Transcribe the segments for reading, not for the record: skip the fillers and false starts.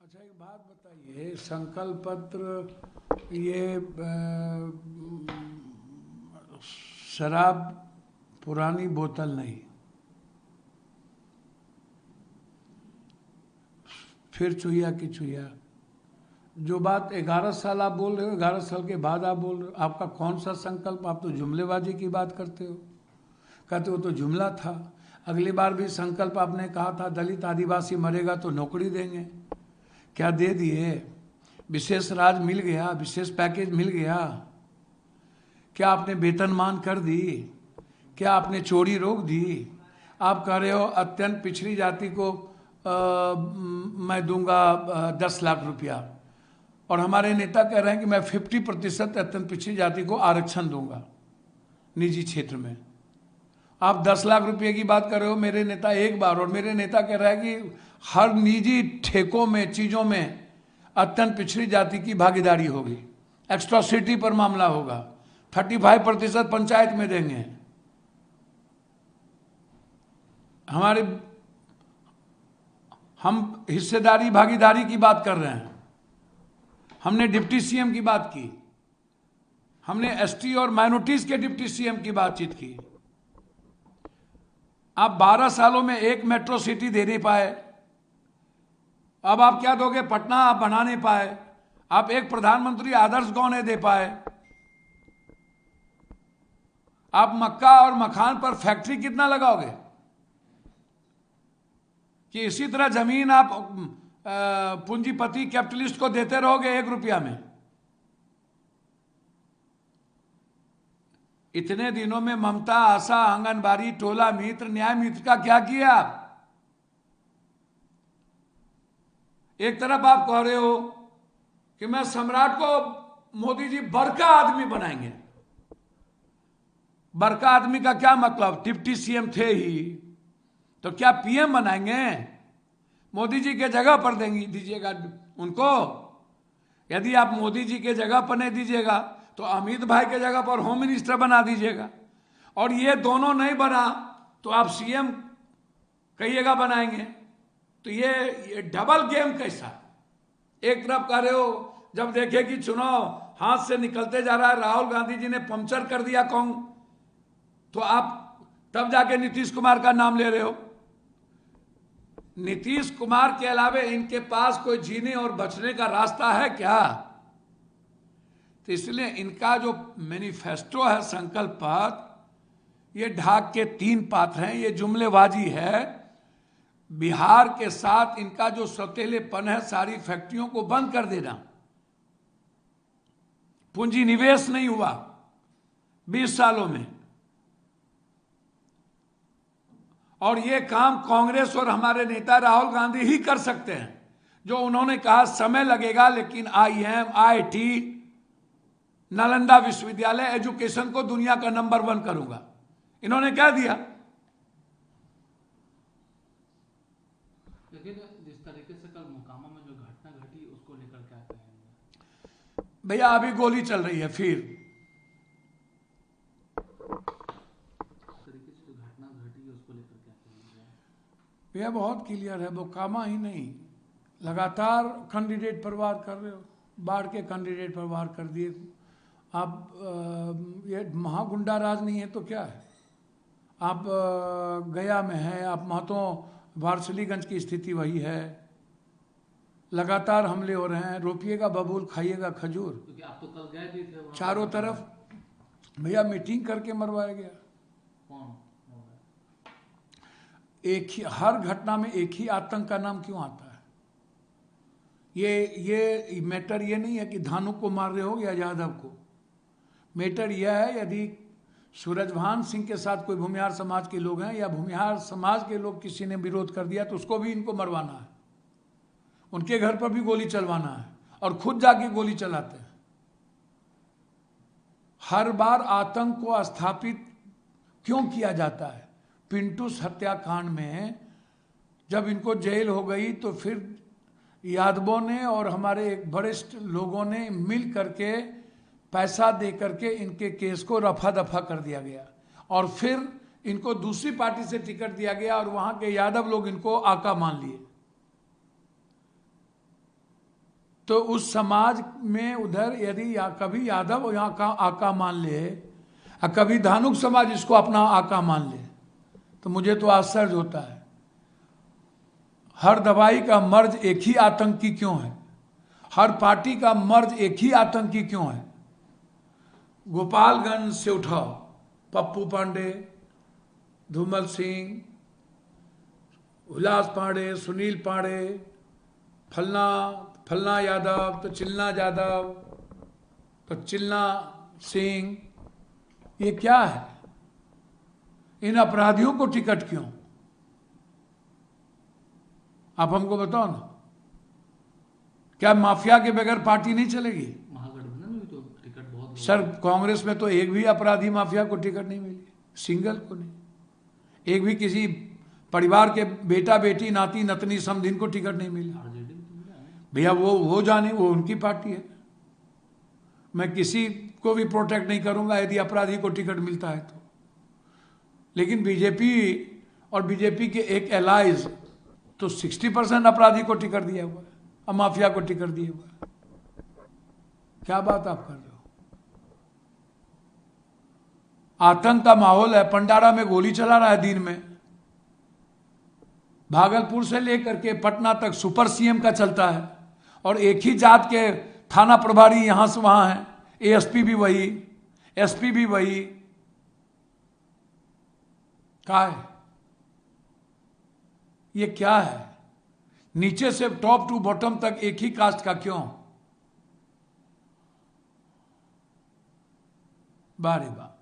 अच्छा एक बात बताइए, संकल्प पत्र ये शराब पुरानी बोतल नहीं, फिर चुहिया की चुहिया। जो बात 11 साल आप बोल रहे हो, 11 साल के बाद आप बोल रहे हो, आपका कौन सा संकल्प? आप तो जुमलेबाजी की बात करते हो, कहते हो तो जुमला था। अगली बार भी संकल्प आपने कहा था दलित आदिवासी मरेगा तो नौकरी देंगे, क्या दे दिए? विशेष राज मिल गया, विशेष पैकेज मिल गया? क्या आपने वेतनमान कर दी? क्या आपने चोरी रोक दी? आप कह रहे हो अत्यंत पिछड़ी जाति को मैं दूंगा 10 लाख रुपया, और हमारे नेता कह रहे हैं कि मैं 50% अत्यंत पिछड़ी जाति को आरक्षण दूंगा निजी क्षेत्र में। आप 10 लाख रुपए की बात कर रहे हो मेरे नेता एक बार, और मेरे नेता कह रहा है कि हर निजी ठेकों में चीजों में अत्यंत पिछड़ी जाति की भागीदारी होगी, एक्स्ट्रोसिटी पर मामला होगा, 35% पंचायत में देंगे। हम हिस्सेदारी भागीदारी की बात कर रहे हैं। हमने डिप्टी सीएम की बात की, हमने एसटी और माइनॉरिटीज के डिप्टी सीएम की बातचीत की। आप 12 सालों में एक मेट्रो सिटी दे नहीं पाए, अब आप क्या दोगे? पटना आप बना नहीं पाए, आप एक प्रधानमंत्री आदर्श गांव नहीं दे पाए, आप मक्का और मखान पर फैक्ट्री कितना लगाओगे? कि इसी तरह जमीन आप पूंजीपति कैपिटलिस्ट को देते रहोगे 1 रुपया में? इतने दिनों में ममता, आशा, आंगनबाड़ी, टोला मित्र, न्याय मित्र का क्या किया? एक तरफ आप कह रहे हो कि मैं सम्राट को मोदी जी बड़का आदमी बनाएंगे। बड़का आदमी का क्या मतलब? डिप्टी सीएम थे ही, तो क्या पीएम बनाएंगे? मोदी जी के जगह पर देंगी दीजिएगा उनको? यदि आप मोदी जी के जगह पर नहीं दीजिएगा तो अमित भाई के जगह पर होम मिनिस्टर बना दीजिएगा, और ये दोनों नहीं बना तो आप सीएम कहिएगा बनाएंगे। तो ये डबल गेम कैसा? एक तरफ कह रहे हो जब देखे कि चुनाव हाथ से निकलते जा रहा है, राहुल गांधी जी ने पंक्चर कर दिया कांग्रेस, तो आप तब जाके नीतीश कुमार का नाम ले रहे हो। नीतीश कुमार के अलावे इनके पास कोई जीने और बचने का रास्ता है क्या? तो इसलिए इनका जो मैनिफेस्टो है संकल्प पत्र, ये ढाक के 3 पात्र हैं, ये जुमलेबाजी है। बिहार के साथ इनका जो सौतेलेपन है, सारी फैक्ट्रियों को बंद कर देना, पूंजी निवेश नहीं हुआ 20 सालों में, और ये काम कांग्रेस और हमारे नेता राहुल गांधी ही कर सकते हैं। जो उन्होंने कहा समय लगेगा लेकिन IIM, IIT, नालंदा विश्वविद्यालय एजुकेशन को दुनिया का नंबर 1 करूंगा, इन्होंने क्या दिया? लेकिन जिस तरीके से कल मोकामा में जो घटना घटी उसको लेकर क्या कहेंगे? भैया अभी गोली चल रही है, फिर यह बहुत क्लियर है। मोकामा ही नहीं, लगातार कैंडिडेट पर वार कर रहे हो, बाढ़ के कैंडिडेट पर वार कर दिए आप। ये महागुंडा राज नहीं है तो क्या है? आप गया में हैं, आप महतो वारसलीगंज की स्थिति वही है, लगातार हमले हो रहे हैं। रोपिएगा बबूल, खाइएगा खजूर, क्योंकि आप तो कल गए भी थे चारों तरफ भैया मीटिंग करके मरवाया गया। कौन? एक ही, हर घटना में एक ही आतंक का नाम क्यों आता है? ये मैटर ये नहीं है कि धानु को मार रहे हो या यादव को। मैटर यह है यदि सूरजभान सिंह के साथ कोई भूमिहार समाज के लोग हैं या भूमिहार समाज के लोग किसी ने विरोध कर दिया तो उसको भी इनको मरवाना है, उनके घर पर भी गोली चलवाना है, और खुद जाके गोली चलाते हैं। हर बार आतंक को स्थापित क्यों किया जाता है? पिंटूस हत्याकांड में जब इनको जेल हो गई तो फिर यादवों ने और हमारे एक वरिष्ठ लोगों ने मिल करके पैसा दे करके इनके केस को रफा दफा कर दिया गया, और फिर इनको दूसरी पार्टी से टिकट दिया गया और वहां के यादव लोग इनको आका मान लिए। तो उस समाज में उधर यदि कभी यादव यहाँ का आका मान ले और कभी धानुक समाज इसको अपना आका मान ले, तो मुझे तो आश्चर्य होता है। हर दवाई का मर्ज एक ही आतंकी क्यों है? हर पार्टी का मर्ज एक ही आतंकी क्यों है? गोपालगंज से उठाओ, पप्पू पांडे, धूमल सिंह, उल्लास पांडे, सुनील पांडे, फलना यादव, तो चिल्ला यादव, तो चिल्ला सिंह, ये क्या है? इन अपराधियों को टिकट क्यों? आप हमको बताओ ना। क्या माफिया के बगैर पार्टी नहीं चलेगी? महागठबंधन में भी तो टिकट बहुत सर कांग्रेस में तो एक भी अपराधी माफिया को टिकट नहीं मिली, सिंगल को नहीं। एक भी किसी परिवार के बेटा बेटी नाती नतनी समधिन को टिकट नहीं मिला। आरजेडी में तो मिला है। भैया वो जाने, वो उनकी पार्टी है। मैं किसी को भी प्रोटेक्ट नहीं करूंगा यदि अपराधी को टिकट मिलता है तो। लेकिन बीजेपी और बीजेपी के एक एलाइज तो 60% अपराधी को टिकट दिया हुआ है और माफिया को टिकट दिया हुआ है। क्या बात आप कर रहे हो? आतंक का माहौल है। पंडारा में गोली चला रहा है दिन में। भागलपुर से लेकर के पटना तक सुपर सीएम का चलता है और एक ही जात के थाना प्रभारी यहां से वहां है, एएसपी भी वही, एसपी भी वही। क्या है ये? क्या है? नीचे से टॉप टू बॉटम तक एक ही कास्ट का क्यों? बारे बा।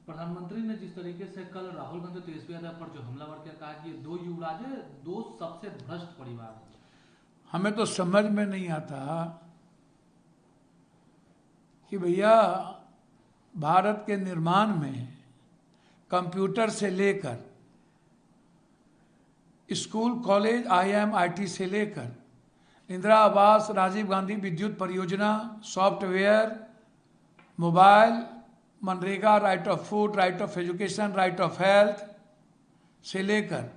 प्रधानमंत्री ने जिस तरीके से कल राहुल गांधी तेजस्वी यादव पर जो हमलावर किया, कहा कि ये दो युवराज है, दो सबसे भ्रष्ट परिवार है। हमें तो समझ में नहीं आता कि भैया भारत के निर्माण में कंप्यूटर से लेकर स्कूल कॉलेज आईआईएम आईटी से लेकर इंदिरा आवास, राजीव गांधी विद्युत परियोजना, software, mobile, MNREGA, right of food, right of education, right of health से लेकर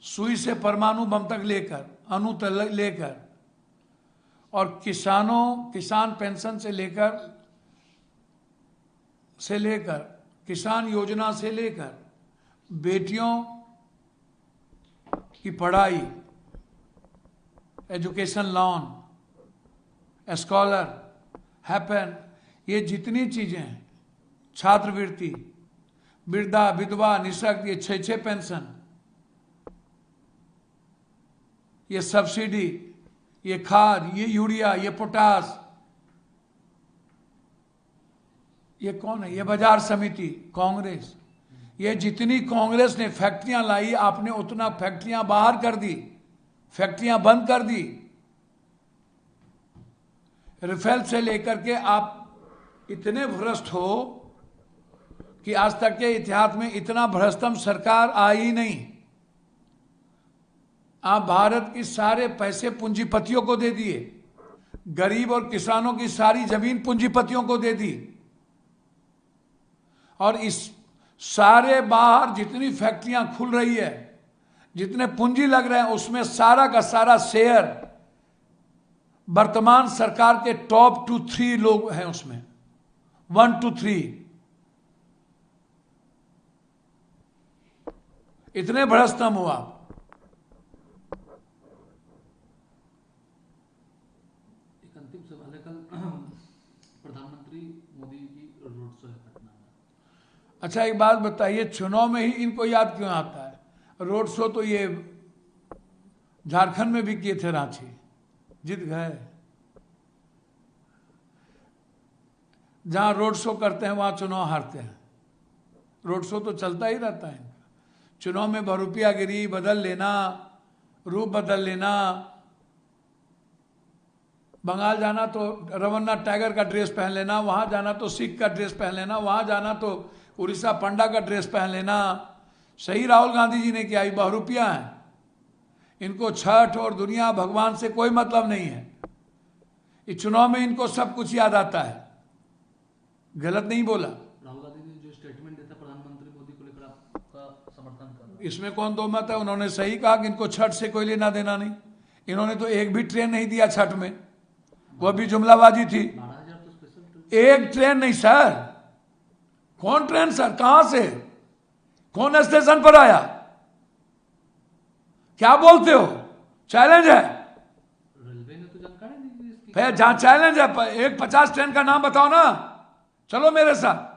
सुई से परमाणु बम तक लेकर, अणु तक लेकर, और किसान पेंशन से लेकर किसान योजना से लेकर बेटियों की पढ़ाई, एजुकेशन लोन, स्कॉलर, हैपन, ये जितनी चीजें हैं, छात्रवृत्ति, वृद्धा, विधवा, निःशक्त, ये 6 पेंशन, ये सब्सिडी, ये खाद, ये यूरिया, ये पोटास, ये कौन है? ये बाजार समिति, कांग्रेस। ये जितनी कांग्रेस ने फैक्ट्रियां लाई, आपने उतना फैक्ट्रियां बाहर कर दी, फैक्ट्रियां बंद कर दी। राफेल से लेकर के आप इतने भ्रष्ट हो कि आज तक के इतिहास में इतना भ्रष्टम सरकार आई नहीं। आप भारत की सारे पैसे पूंजीपतियों को दे दिए, गरीब और किसानों की सारी जमीन पूंजीपतियों को दे दी, और इस सारे बाहर जितनी फैक्ट्रियां खुल रही है, जितने पूंजी लग रहे हैं, उसमें सारा का सारा शेयर वर्तमान सरकार के टॉप 2-3 लोग हैं उसमें, 1 to 3। इतने भ्रष्टम हुआ। एक अंतिम सवाल है, कल प्रधानमंत्री मोदी की रोड शो है पटना में। अच्छा एक बात बताइए, चुनाव में ही इनको याद क्यों आता है? रोड शो तो ये झारखंड में भी किए थे, रांची जीत गए। जहां रोड शो करते हैं वहां चुनाव हारते हैं। रोड शो तो चलता ही रहता है इनका। चुनाव में बहुरूपियागिरी, बदल लेना, रूप बदल लेना। बंगाल जाना तो रवन्ना टाइगर का ड्रेस पहन लेना, वहां जाना तो सिख का ड्रेस पहन लेना, वहां जाना तो उड़ीसा पंडा का ड्रेस पहन लेना। सही राहुल गांधी जी ने किया, ये बहुरूपिया है। इनको छठ और दुनिया भगवान से कोई मतलब नहीं है। इस चुनाव में इनको सब कुछ याद आता है। गलत नहीं बोला। राहुल गांधी ने जो स्टेटमेंट दिया था प्रधानमंत्री मोदी को लेकर, आपका समर्थन कर रहा है। इसमें कौन दो मत है? उन्होंने सही कहा कि इनको छठ से कोई लेना देना नहीं। इन्होंने तो एक भी ट्रेन नहीं दिया छठ में, वो भी जुमलाबाजी थी। 12,000 तो स्पेशल ट्रेन। एक ट्रेन नहीं सर, कौन ट्रेन सर, कहां से, कौन स्टेशन पर आया, क्या बोलते हो, चैलेंज है। रेलवे ने तो जानकारी नहीं दी इसकी। फिर जहां चैलेंज है, एक 50 ट्रेन का नाम बताओ ना, चलो मेरे साथ।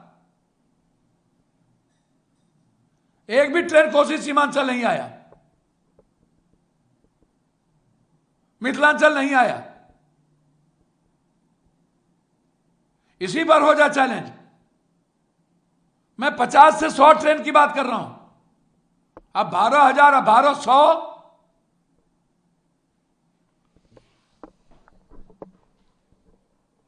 एक भी ट्रेन कोसी सीमांचल नहीं आया, मिथिलांचल नहीं आया। इसी पर हो जाए चैलेंज। मैं 50 से 100 ट्रेन की बात कर रहा हूं। अब 12,000, अब 1200,